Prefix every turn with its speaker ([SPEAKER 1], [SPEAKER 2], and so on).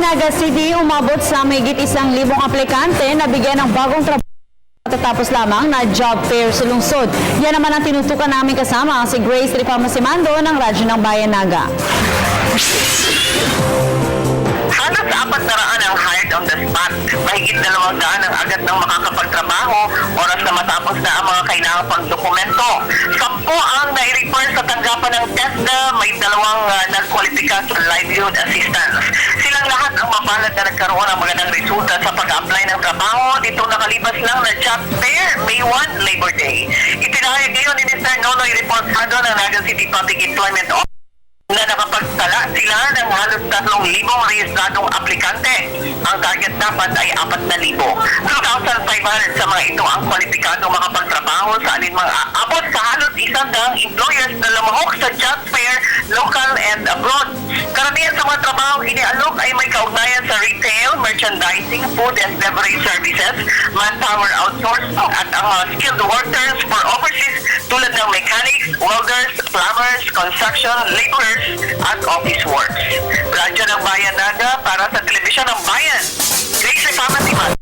[SPEAKER 1] Naga City, umabot sa mahigit 1,000 aplikante na bigyan ng bagong trabaho matatapos lamang na job fair sa lungsod. Yan naman ang tinutukan namin kasama si Grace Ripamosimando ng Radyo ng Bayan Naga.
[SPEAKER 2] Halos 400 ang hired on the spot. Mahigit 200 ang agad ng makakapagtrabaho oras na matapos na ang mga kailangan pang dokumento. 10 ang nai-refer sa tanggapan ng TESDA, may 2 nagkwalipika sa livelihood assistance. Silang lahat ang mapalad na nagkaroon ng magandang resulta sa pag-apply ng trabaho dito nakalipas lang na job fair, May 1, Labor Day. Itinahayag ngayon ni Mr. Nonoy Reportado ng Naga City Public Employment Office na nakapagtala sila ng halos 3,000 rehistradong aplikante. Ang target dapat ay 4,000. 2,500 sa mga ito ang kwalipikadong makapagtrabaho sa alinmang aabot sa halos 100 employers na lumahok sa job fair, local and abroad. Karamihan sa mga trabaho inialok ay may kaugnayan sa retail, merchandising, food and beverage services, manpower outsourcing at ang mga skilled workers for overseas tulad ng mechanics, welders, plumbers, construction, laborers, at office works. Radyo ng Bayan Naga para sa Telebisyon ng Bayan. Grace Ripamosimando.